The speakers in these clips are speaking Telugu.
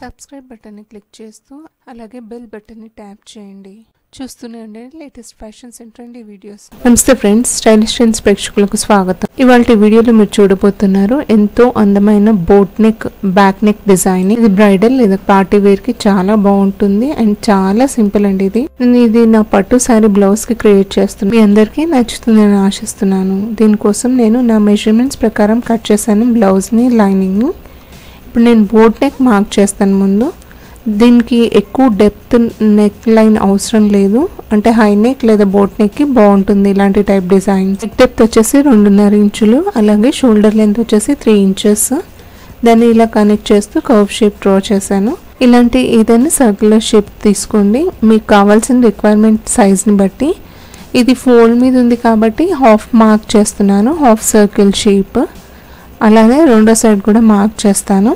సబ్స్క్రైబ్ బటన్ని క్లిక్ చేస్తూ అలాగే బెల్ బటన్ని ట్యాప్ చేయండి. చూస్తూనే ఉండండి latest fashions and trendy videos. నమస్తే ఫ్రెండ్స్, స్టైలిష్ ట్రెండ్స్ ప్రేక్షకులకు స్వాగతం. ఇవాళ వీడియోలో మీరు చూడబోతున్నారు ఎంతో అందమైన boat neck back neck design. ఇది బ్రైడల్ లేదా పార్టీ వేర్ కి చాలా బాగుంటుంది అండ్ చాలా సింపుల్ అండి. ఇది నా పట్టు సారీ బ్లౌజ్ కి క్రియేట్ చేస్తున్నాను. మీ అందరికీ నచ్చుతుందని ఆశిస్తున్నాను. దీనికోసం నేను నా మెజర్మెంట్స్ ప్రకారం కట్ చేశాను బ్లౌజ్ ని, లైనింగ్ ని. ఇప్పుడు నేను బోట్ నెక్ మార్క్ చేస్తాను. ముందు దీనికి ఎక్కువ డెప్త్ నెక్ లైన్ అవసరం లేదు, అంటే హై నెక్ లేదా బోట్ నెక్ కి బాగుంటుంది ఇలాంటి టైప్ డిజైన్. నెక్ డెప్త్ వచ్చేసి 2.5 ఇంచులు, అలాగే షోల్డర్ లెంత్ వచ్చేసి 3 ఇంచెస్. దాన్ని ఇలా కనెక్ట్ చేస్తూ కర్వ్ షేప్ డ్రా చేశాను. ఇలాంటి ఏదైనా సర్క్యులర్ షేప్ తీసుకోండి మీకు కావాల్సిన రిక్వైర్మెంట్ సైజ్ని బట్టి. ఇది ఫోల్డ్ మీద ఉంది కాబట్టి హాఫ్ మార్క్ చేస్తున్నాను, హాఫ్ సర్కిల్ షేప్. అలాగే రెండో సైడ్ కూడా మార్క్ చేస్తాను.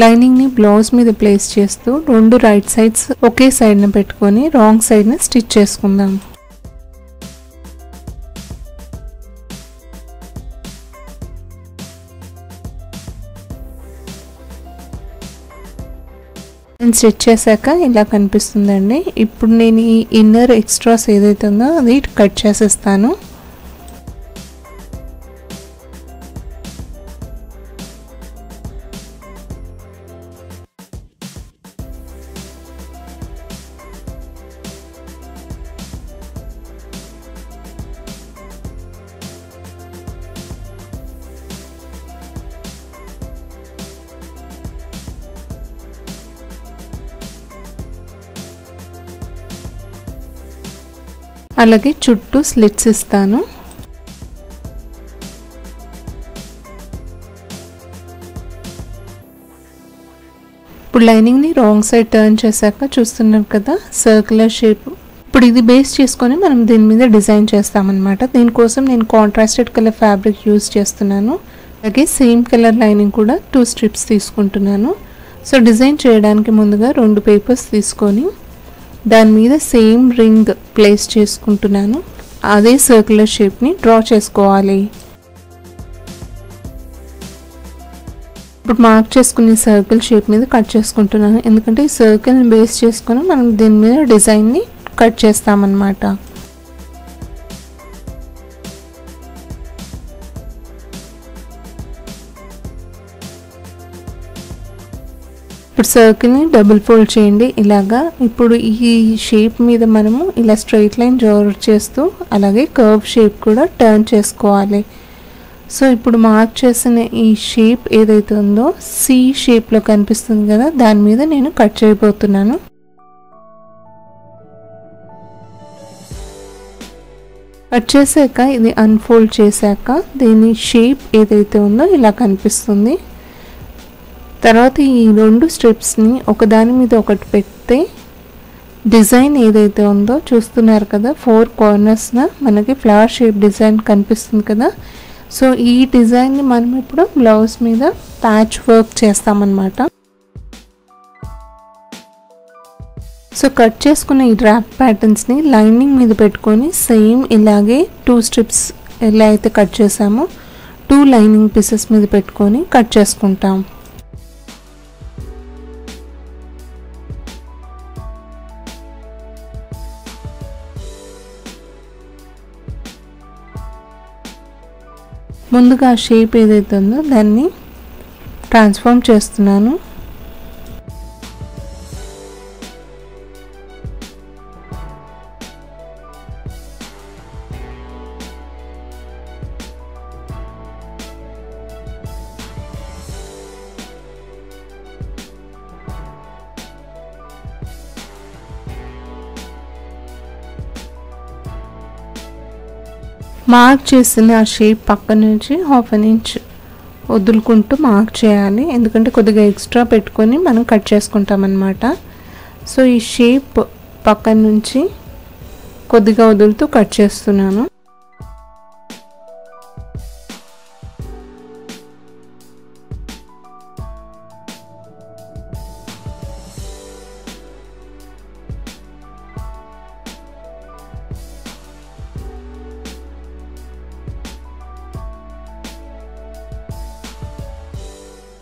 లైనింగ్ ని బ్లౌజ్ మీద ప్లేస్ చేస్తూ రెండు రైట్ సైడ్స్ ఒకే సైడ్ ని పెట్టుకొని రాంగ్ సైడ్ ని స్టిచ్ చేసుకుందాం. నేను స్టిచ్ చేశాక ఇలా కనిపిస్తుందండి. ఇప్పుడు నేను ఈ ఇన్నర్ ఎక్స్ట్రాస్ ఏదైతే ఉందో అది కట్ చేసేస్తాను. అలాగే చుట్టూ స్లిట్స్ ఇస్తాను. ఇప్పుడు లైనింగ్ ని రాంగ్ సైడ్ టర్న్ చేశాక చూస్తున్నారు కదా సర్క్యులర్ షేప్. ఇప్పుడు ఇది బేస్ చేసుకొని మనం దీని మీద డిజైన్ చేస్తామన్నమాట. దీనికోసం నేను కాంట్రాస్టెడ్ కలర్ ఫ్యాబ్రిక్ యూజ్ చేస్తున్నాను. అలాగే సేమ్ కలర్ లైనింగ్ కూడా 2 స్ట్రిప్స్ తీసుకుంటున్నాను. సో డిజైన్ చేయడానికి ముందుగా 2 పేపర్స్ తీసుకొని దాని మీద సేమ్ రింగ్ ప్లేస్ చేసుకుంటున్నాను. అదే సర్క్యులర్ షేప్ని డ్రా చేసుకోవాలి. ఇప్పుడు మార్క్ చేసుకునే సర్కిల్ షేప్ మీద కట్ చేసుకుంటున్నాను, ఎందుకంటే ఈ సర్కిల్ని బేస్ చేసుకొని మనం దీని మీద డిజైన్ని కట్ చేస్తామన్నమాట. ఇప్పుడు సర్కిల్ని డబుల్ ఫోల్డ్ చేయండి ఇలాగా. ఇప్పుడు ఈ షేప్ మీద మనము ఇలా స్ట్రైట్ లైన్ డ్రా చేస్తూ అలాగే కర్వ్ షేప్ కూడా టర్న్ చేసుకోవాలి. సో ఇప్పుడు మార్క్ చేసిన ఈ షేప్ ఏదైతే ఉందో సి షేప్లో కనిపిస్తుంది కదా, దాని మీద నేను కట్ చేయబోతున్నాను. కట్ చేశాక ఇది అన్ఫోల్డ్ చేశాక దీని షేప్ ఏదైతే ఉందో ఇలా కనిపిస్తుంది. తర్వాత ఈ 2 స్ట్రిప్స్ని ఒకదాని మీద ఒకటి పెడితే డిజైన్ ఏదైతే ఉందో చూస్తున్నారు కదా, 4 కార్నర్స్న మనకి ఫ్లవర్ షేప్ డిజైన్ కనిపిస్తుంది కదా. సో ఈ డిజైన్ని మనం ఇప్పుడు బ్లౌజ్ మీద ప్యాచ్ వర్క్ చేస్తామన్నమాట. సో కట్ చేసుకున్న ఈ డ్రాప్ ప్యాటర్న్స్ని లైనింగ్ మీద పెట్టుకొని సేమ్ ఇలాగే 2 స్ట్రిప్స్ ఎలా అయితే కట్ చేసామో 2 లైనింగ్ పీసెస్ మీద పెట్టుకొని కట్ చేసుకుంటాం. ముందుగా షేప్ ఏదైతే ఉందో దాన్ని ట్రాన్స్ఫార్మ్ చేస్తున్నాను. మార్క్ చేసిన ఆ షేప్ పక్క నుంచి 1/2 ఇంచ్ వదులుకుంటూ మార్క్ చేయాలి, ఎందుకంటే కొద్దిగా ఎక్స్ట్రా పెట్టుకొని మనం కట్ చేసుకుంటాం అన్నమాట. సో ఈ షేప్ పక్క నుంచి కొద్దిగా వదులుతూ కట్ చేస్తున్నాను.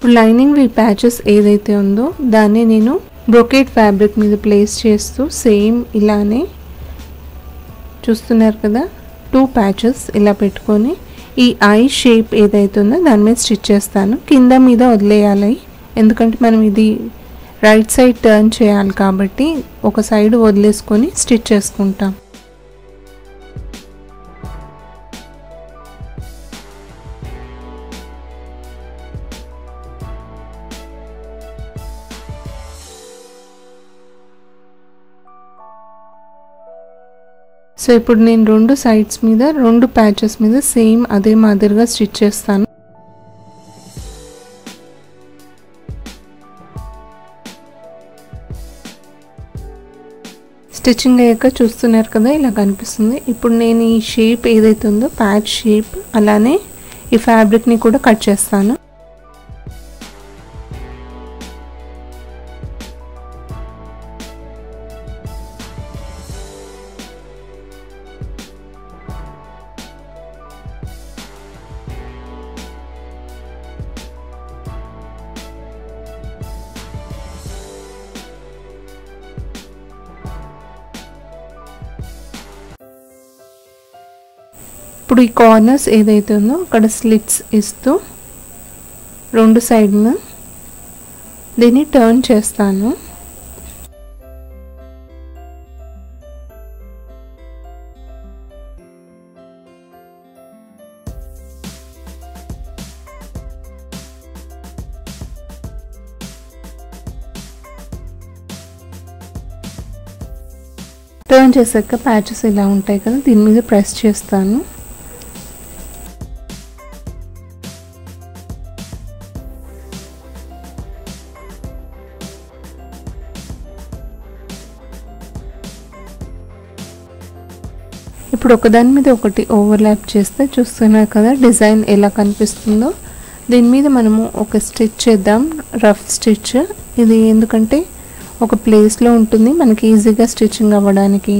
ఇప్పుడు లైనింగ్ ఈ ప్యాచెస్ ఏదైతే ఉందో దాన్ని నేను బ్రోకేడ్ ఫ్యాబ్రిక్ మీద ప్లేస్ చేస్తూ సేమ్ ఇలానే చూస్తున్నారు కదా 2 ప్యాచెస్ ఇలా పెట్టుకొని ఈ ఐ షేప్ ఏదైతే ఉందో దాని మీద స్టిచ్ చేస్తాను. కింద మీద వదిలేయాలి, ఎందుకంటే మనం ఇది రైట్ సైడ్ టర్న్ చేయాలి కాబట్టి ఒక సైడ్ వదిలేసుకొని స్టిచ్ చేసుకుంటాం. సో ఇప్పుడు నేను 2 సైడ్స్ మీద 2 ప్యాచెస్ మీద సేమ్ అదే మాదిరిగా స్టిచ్ చేస్తాను. స్టిచ్చింగ్ అయ్యాక చూస్తున్నారు కదా ఇలా కనిపిస్తుంది. ఇప్పుడు నేను ఈ షేప్ ఏదైతే ఉందో ప్యాచ్ షేప్ అలానే ఈ ఫ్యాబ్రిక్ని కూడా కట్ చేస్తాను. ఇప్పుడు ఈ కార్నర్స్ ఏదైతే ఉందో అక్కడ స్లిట్స్ ఇస్తూ 2 సైడ్న దీన్ని టర్న్ చేస్తాను. టర్న్ చేసాక ప్యాచెస్ ఇలా ఉంటాయి కదా, దీని మీద ప్రెస్ చేస్తాను. ఇప్పుడు ఒకదాని మీద ఒకటి ఓవర్లాప్ చేస్తే చూస్తున్నారు కదా డిజైన్ ఎలా కనిపిస్తుందో. దీని మీద మనము ఒక స్టిచ్ చేద్దాం, రఫ్ స్టిచ్. ఇది ఎందుకంటే ఒక ప్లేస్లో ఉంటుంది, మనకి ఈజీగా స్టిచ్చింగ్ అవ్వడానికి.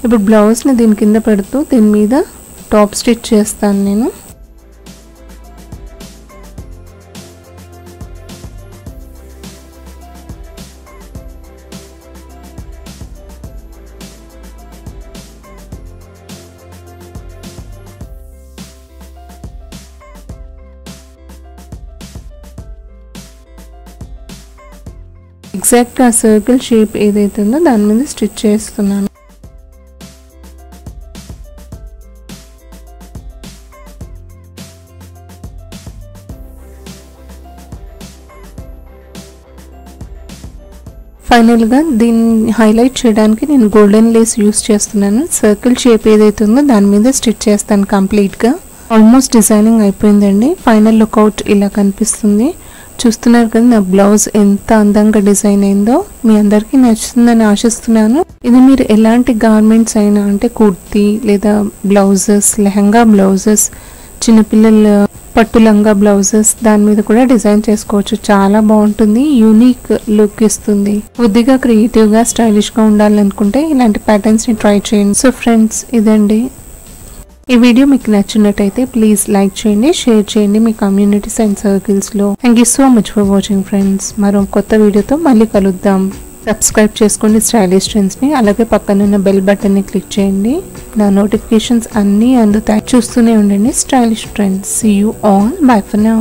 ఇప్పుడు బ్లౌజ్ని దీని కింద పెడుతూ దీని మీద టాప్ స్టిచ్ చేస్తాను నేను. ఎగ్జాక్ట్ ఆ సర్కిల్ షేప్ ఏదైతే ఉందో దాని మీద స్టిచ్ చేస్తున్నాను. ఫైనల్గా దీన్ని హైలైట్ చేయడానికి నేను గోల్డెన్ లేస్ యూస్ చేస్తున్నాను. సర్కిల్ షేప్ ఏదైతే ఉందో దాని మీద స్టిచ్ చేస్తాను కంప్లీట్గా. ఆల్మోస్ట్ డిజైనింగ్ అయిపోయిందండి. ఫైనల్ లుక్అవుట్ ఇలా కనిపిస్తుంది. చూస్తున్నారు కదా నా బ్లౌజ్ ఎంత అందంగా డిజైన్ అయిందో. మీ అందరికీ నచ్చుతుందని ఆశిస్తున్నాను. ఇది మీరు ఎలాంటి గార్మెంట్స్ అయినా, అంటే కుర్తీ లేదా బ్లౌజెస్, లెహంగా బ్లౌజెస్, చిన్నపిల్లల పట్టు లంగా బ్లౌజెస్ దాని మీద కూడా డిజైన్ చేసుకోవచ్చు. చాలా బాగుంటుంది, యూనిక్ లుక్ ఇస్తుంది. కొద్దిగా క్రియేటివ్గా స్టైలిష్గా ఉండాలనుకుంటే ఇలాంటి ప్యాటర్న్స్ని ట్రై చేయండి. సో ఫ్రెండ్స్ ఇదండి ఈ వీడియో. మీకు నచ్చినట్టయితే ప్లీజ్ లైక్ చేయండి, షేర్ చేయండి మీ కమ్యూనిటీస్ అండ్ సర్కిల్స్లో. Thank you so much for watching friends. మరో కొత్త వీడియోతో మళ్ళీ కలుద్దాం. సబ్స్క్రైబ్ చేసుకోండి స్టైలిష్ ట్రెండ్స్ని, అలాగే పక్కనున్న బెల్ బటన్ని క్లిక్ చేయండి. నా నోటిఫికేషన్స్ అన్నీ అందుతాయి. చూస్తూనే ఉండండి stylish trends. See you all. Bye for now.